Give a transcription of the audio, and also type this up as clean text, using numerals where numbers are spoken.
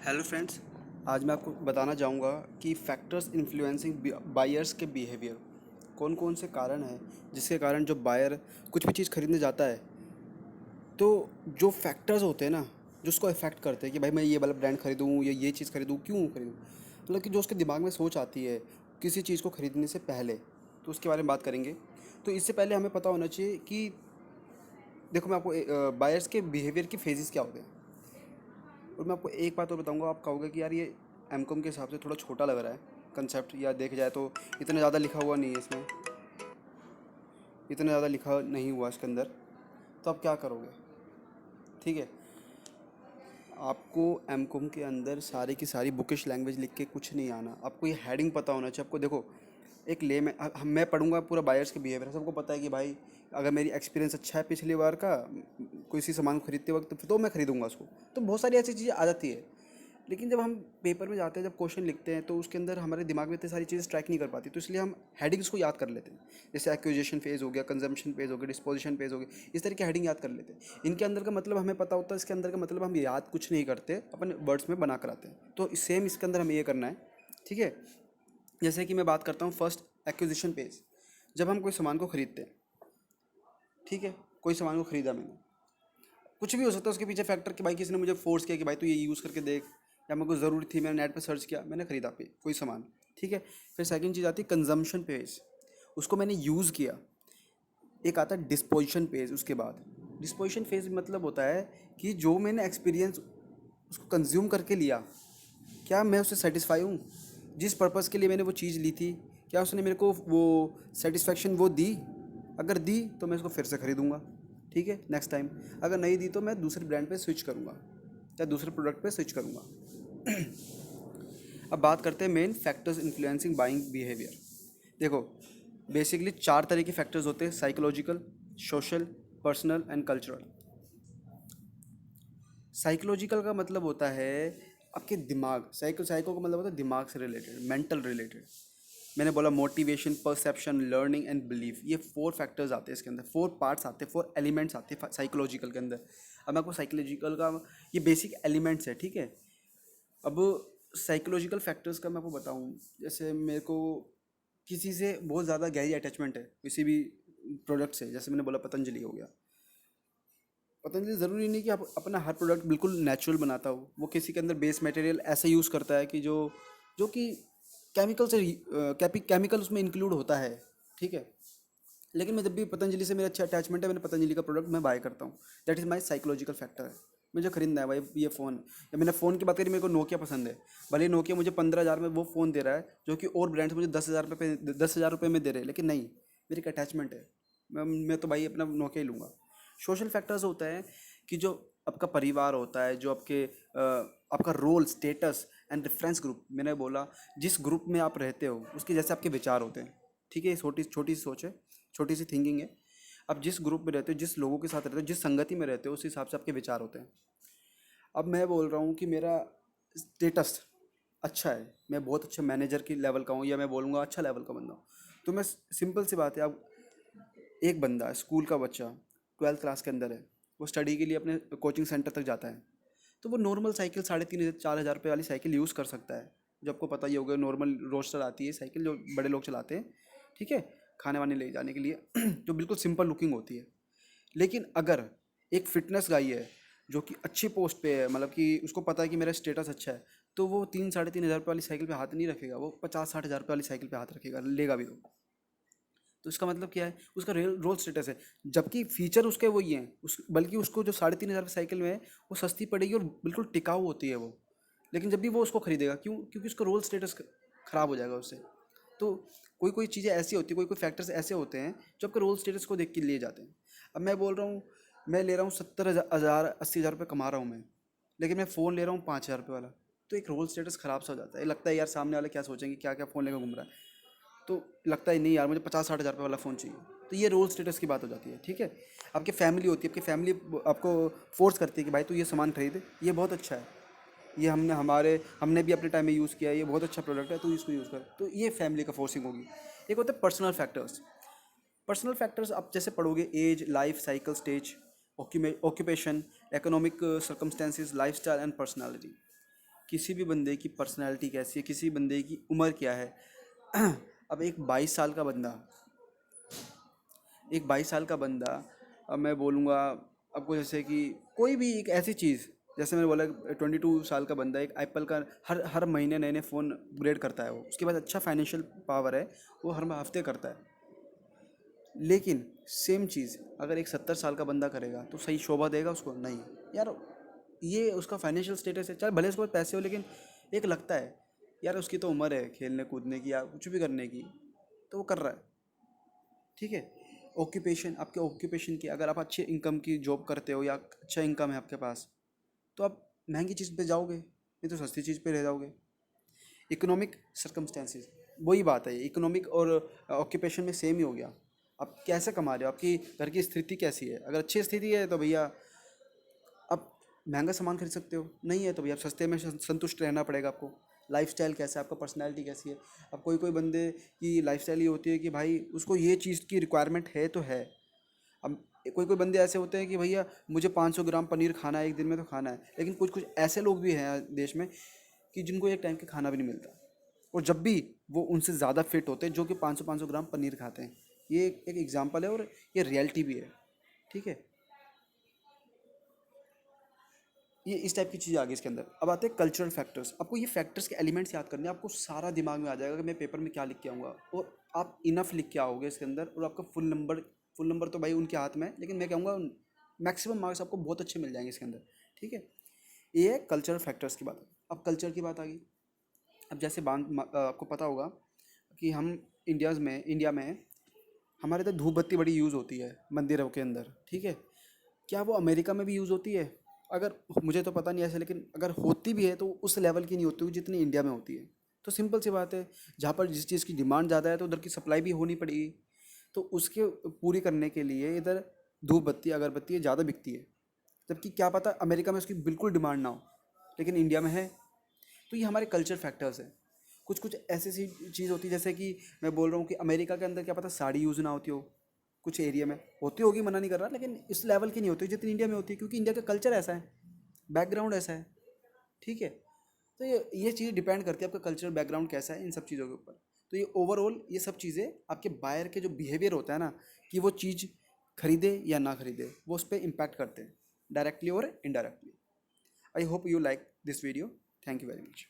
Hello friends. आज मैं आपको बताना चाहूँगा कि फैक्टर्स इन्फ्लुएंसिंग बायर्स के बिहेवियर, कौन कौन से कारण हैं जिसके कारण जो बायर कुछ भी चीज़ खरीदने जाता है, तो जो फैक्टर्स होते हैं ना, जो उसको इफेक्ट करते हैं कि भाई मैं ये वाला ब्रांड खरीदूँ या ये चीज़ खरीदूँ, क्यों खरीदूँ। मतलब कि जो उसके दिमाग में सोच आती है किसी चीज़ को खरीदने से पहले, तो उसके बारे में बात करेंगे। तो इससे पहले हमें पता होना चाहिए कि देखो, मैं आपको बायर्स के बिहेवियर की फेजेस क्या होते हैं। और मैं आपको एक बात और बताऊंगा, आप कहोगे कि यार ये एमकॉम के हिसाब से थोड़ा छोटा लग रहा है कंसेप्ट, या देख जाए तो इतना ज़्यादा लिखा हुआ नहीं है इसमें, इतना ज़्यादा लिखा नहीं हुआ इसके अंदर। तो आप क्या करोगे? ठीक है, आपको एमकॉम के अंदर सारी की सारी बुकिश लैंग्वेज लिख के कुछ नहीं आना, आपको ये हेडिंग पता होना चाहिए। आपको देखो, एक ले मैं पढ़ूंगा पूरा बायर्स के बिहेवियर, सबको पता है कि भाई अगर मेरी एक्सपीरियंस अच्छा है पिछली बार का कोई सी सामान को खरीदते वक्त, तो मैं खरीदूंगा उसको। तो बहुत सारी ऐसी चीज़ें आ जाती है। लेकिन जब हम पेपर में जाते हैं, जब क्वेश्चन लिखते हैं, तो उसके अंदर हमारे दिमाग में इतनी सारी चीज़ें स्ट्राइक नहीं कर पाती, तो इसलिए हम हेडिंग्स को याद कर लेते हैं। जैसे एक्विजिशन फेज़ हो गया, कंजम्पशन फेज़ हो गया, डिस्पोजिशन फेज़ हो गया, इस तरह की हेडिंग याद कर लेते हैं। इनके अंदर का मतलब हमें पता होता है, इसके अंदर का मतलब हम याद कुछ नहीं करते, अपन वर्ड्स में बना कर आते हैं। तो सेम इसके अंदर हमें ये करना है। ठीक है, जैसे कि मैं बात करता हूँ फर्स्ट, एक्विजिशन पेज। जब हम कोई सामान को खरीदते हैं, ठीक है, कोई सामान को खरीदा मैंने, कुछ भी हो सकता है उसके पीछे फैक्टर कि भाई किसी ने मुझे फोर्स किया कि भाई तू ये यूज़ करके देख, या मेरे को ज़रूरत थी, मैंने नेट पे सर्च किया, मैंने खरीदा पे कोई सामान। ठीक है, फिर सेकंड चीज़ आती है कंजम्पशन पेज, उसको मैंने यूज़ किया। एक आता है डिस्पोजिशन पेज उसके बाद। डिस्पोजिशन फेज मतलब होता है कि जो मैंने एक्सपीरियंस उसको कंज्यूम करके लिया, क्या मैं उससे सेटिस्फाई हूँ, जिस पर्पज़ के लिए मैंने वो चीज़ ली थी, क्या उसने मेरे को वो सेटिस्फेक्शन वो दी। अगर दी तो मैं उसको फिर से खरीदूंगा, ठीक है, नेक्स्ट टाइम। अगर नहीं दी तो मैं दूसरे ब्रांड पे स्विच करूँगा या दूसरे प्रोडक्ट पे स्विच करूँगा। अब बात करते हैं main factors influencing buying behaviour. देखो, बेसिकली चार तरह के फैक्टर्स होते हैं: psychological, social, personal and cultural. Psychological का मतलब होता है आपके दिमाग, साइको का मतलब होता है दिमाग से रिलेटेड, मेंटल रिलेटेड। मैंने बोला motivation, perception, learning and belief, ये फोर फैक्टर्स आते हैं इसके अंदर, फोर पार्ट्स आते हैं, फोर एलिमेंट्स आते हैं साइकोलॉजिकल के अंदर। अब मैं आपको साइकोलॉजिकल का ये बेसिक एलिमेंट्स है, ठीक है। अब साइकोलॉजिकल फैक्टर्स का मैं आपको बताऊं, जैसे मेरे को किसी से बहुत ज़्यादा गहरी अटैचमेंट है, किसी भी प्रोडक्ट से, जैसे मैंने बोला पतंजलि हो गया। पतंजलि ज़रूरी नहीं कि आप अपना हर प्रोडक्ट बिल्कुल नेचुरल बनाता हो, वो किसी के अंदर बेस मटेरियल ऐसे यूज़ करता है कि जो जो कि केमिकल से केमिकल उसमें इंक्लूड होता है, ठीक है। लेकिन मैं जब भी पतंजलि से मेरा अच्छा अटैचमेंट है, मैंने पतंजलि का प्रोडक्ट मैं बाय करता हूँ। That is my psychological factor है। मुझे खरीदना है भाई ये फ़ोन। या मैंने फ़ोन की बात करी, मेरे को नोकिया पसंद है। भले नोकिया मुझे 15,000 में वो फ़ोन दे रहा है, जो कि और ब्रांड्स मुझे 10,000 रुपये में दे रहे हैं, लेकिन नहीं, मेरी एक अटैचमेंट है। मैं तो भाई अपना नोकिया ही लूँगा। सोशल फैक्टर्स होता है कि जो आपका परिवार होता है, जो आपका role, status and reference group. मैंने बोला जिस ग्रुप में आप रहते हो उसके जैसे आपके विचार होते हैं, ठीक है। ये छोटी छोटी सी सोच है, छोटी सी थिंकिंग है। आप जिस ग्रुप में रहते हो, जिस लोगों के साथ रहते हो, जिस संगति में रहते हो, उस हिसाब से आपके विचार होते हैं। अब मैं बोल रहा हूँ कि मेरा स्टेटस अच्छा है, मैं बहुत अच्छा मैनेजर की लेवल का हूँ, या मैं बोलूँगा अच्छा लेवल का बंदा हूँ, तो मैं, सिंपल सी बात है, अब एक बंदा स्कूल का बच्चा 12th क्लास के अंदर है, वो स्टडी के लिए अपने कोचिंग सेंटर तक जाता है, तो वो नॉर्मल साइकिल 3,500 4,000 रुपये वाली साइकिल यूज़ कर सकता है, जो आपको पता ही होगा, नॉर्मल रोस्टर आती है साइकिल जो बड़े लोग चलाते हैं, ठीक है, खाने वाने ले जाने के लिए जो बिल्कुल सिंपल लुकिंग होती है। लेकिन अगर एक फिटनेस गाई है जो कि अच्छी पोस्ट पे है, मतलब कि उसको पता है कि मेरा स्टेटस अच्छा है, तो वो 3 साढ़े 3 हज़ार रुपये वाली साइकिल पे हाथ नहीं रखेगा, वो 50-60 हज़ार रुपये वाली साइकिल पे हाथ रखेगा, लेगा भी तो इसका मतलब क्या है, उसका रियल रोल स्टेटस है। जबकि फीचर उसके वही हैं, उस बल्कि उसको जो 3,500 साइकिल में है, वो सस्ती पड़ेगी और बिल्कुल टिकाऊ होती है वो। लेकिन जब भी वो उसको खरीदेगा, क्यों? क्योंकि उसका रोल स्टेटस खराब हो जाएगा उससे। तो कोई कोई चीज़ें ऐसी होती है, कोई कोई फैक्टर्स ऐसे होते हैं जो आपके रोल स्टेटस को देख के लिए जाते हैं। अब मैं बोल रहा हूँ, मैं ले रहा हूँ 70,000 80,000 रुपये कमा रहा हूँ मैं, लेकिन मैं फ़ोन ले रहा हूँ 5,000 रुपये वाला, तो एक रोल स्टेटस ख़राब सा हो जाता है। लगता है यार सामने वाले क्या सोचेंगे, क्या क्या फ़ोन लेकर घूम रहा है, तो लगता है नहीं यार मुझे 50-60 हज़ार रुपये वाला फ़ोन चाहिए। तो ये रोल स्टेटस की बात हो जाती है, ठीक है। आपकी फैमिली होती है, आपकी फैमिली आपको फोर्स करती है कि भाई तू ये सामान खरीद, ये बहुत अच्छा है, ये हमने भी अपने टाइम में यूज़ किया है, ये बहुत अच्छा प्रोडक्ट है, तू इसको यूज़ कर। तो ये फैमिली का फोर्सिंग होगी। एक होता है पर्सनल फैक्टर्स। पर्सनल फैक्टर्स आप जैसे पढ़ोगे, age, life cycle stage, occupation, economic circumstances, life style and personality. किसी भी बंदे की पर्सनैलिटी कैसी है, किसी बंदे की उम्र क्या है। अब एक 22 साल का बंदा, एक 22 साल का बंदा, अब मैं बोलूँगा आपको जैसे कि कोई भी एक ऐसी चीज़, जैसे मैंने बोला 22 साल का बंदा एक एप्पल का हर हर महीने नए नए फ़ोन अपग्रेड करता है, वो उसके पास अच्छा फाइनेंशियल पावर है, वो हर हफ्ते करता है। लेकिन सेम चीज़ अगर एक 70 साल का बंदा करेगा तो सही शोभा देगा उसको? नहीं यार। ये उसका फाइनेंशियल स्टेटस है, चल भले उसके पास पैसे हो, लेकिन एक लगता है यार उसकी तो उम्र है खेलने कूदने की या कुछ भी करने की, तो वो कर रहा है। ठीक है। ऑक्यूपेशन, आपके ऑक्यूपेशन की, अगर आप अच्छे इनकम की जॉब करते हो या अच्छा इनकम है आपके पास, तो आप महंगी चीज़ पे जाओगे, नहीं तो सस्ती चीज़ पे रह जाओगे। इकोनॉमिक सर्कमस्टेंसेस, वही बात है, इकोनॉमिक और ऑक्यूपेशन में सेम ही हो गया। आप कैसे कमा रहे हो, आपकी घर की स्थिति कैसी है। अगर अच्छी स्थिति है तो भैया आप महंगा सामान खरीद सकते हो, नहीं है तो भैया आप सस्ते में संतुष्ट रहना पड़ेगा आपको। लाइफस्टाइल कैसा है आपका, पर्सनैलिटी कैसी है। अब कोई कोई बंदे की लाइफस्टाइल ये होती है कि भाई उसको ये चीज़ की रिक्वायरमेंट है तो है। अब कोई कोई बंदे ऐसे होते हैं कि भैया मुझे 500 ग्राम पनीर खाना है एक दिन में तो खाना है, लेकिन कुछ कुछ ऐसे लोग भी हैं देश में कि जिनको एक टाइम का खाना भी नहीं मिलता, और जब भी वो उनसे ज़्यादा फिट होते हैं जो कि 500 ग्राम पनीर खाते हैं। ये एक एग्जांपल है और ये रियलिटी भी है। ठीक है। ये इस टाइप की चीज़ आ गई इसके अंदर। अब आते हैं कल्चरल फैक्टर्स। आपको ये फैक्टर्स के एलिमेंट्स याद करने हैं, आपको सारा दिमाग में आ जाएगा कि मैं पेपर में क्या लिख के आऊँगा, और आप इनफ लिख के आओगे इसके अंदर, और आपका फुल नंबर तो भाई उनके हाथ में है, लेकिन मैं कहूँगा मैक्सिमम मार्क्स आपको बहुत अच्छे मिल जाएंगे इसके अंदर। ठीक है। ये है कल्चरल फैक्टर्स की बात। अब कल्चर की बात आ गई। अब जैसे आपको पता होगा कि हम इंडिया में हमारे इधर धूप बत्ती बड़ी यूज़ होती है मंदिरों के अंदर। ठीक है। क्या वो अमेरिका में भी यूज़ होती है? अगर, मुझे तो पता नहीं ऐसे, लेकिन अगर होती भी है तो उस लेवल की नहीं होती हुई जितनी इंडिया में होती है। तो सिंपल सी बात है, जहाँ पर जिस चीज़ की डिमांड ज़्यादा है तो उधर की सप्लाई भी होनी पड़ेगी। तो उसके पूरी करने के लिए इधर धूप बत्ती अगरबत्ती ज़्यादा बिकती है, जबकि क्या पता अमेरिका में उसकी बिल्कुल डिमांड ना हो, लेकिन इंडिया में है। तो ये हमारे कल्चर फैक्टर्स हैं। कुछ कुछ ऐसी सी चीज़ होती है, जैसे कि मैं बोल रहा हूँ कि अमेरिका के अंदर क्या पता साड़ी यूज़ ना होती हो, कुछ एरिया में होती होगी, मना नहीं कर रहा, लेकिन इस लेवल की नहीं होती जितनी इंडिया में होती है, क्योंकि इंडिया का कल्चर ऐसा है, बैकग्राउंड ऐसा है। ठीक है। तो ये चीज़ डिपेंड करती है आपका कल्चरल बैकग्राउंड कैसा है इन सब चीज़ों के ऊपर। तो ये ओवरऑल ये सब चीज़ें आपके बायर के जो बिहेवियर होता है ना, कि वो चीज़ खरीदे या ना खरीदे, वो उस पर इम्पैक्ट करते हैं डायरेक्टली और indirectly. I hope you like this video. Thank you very much.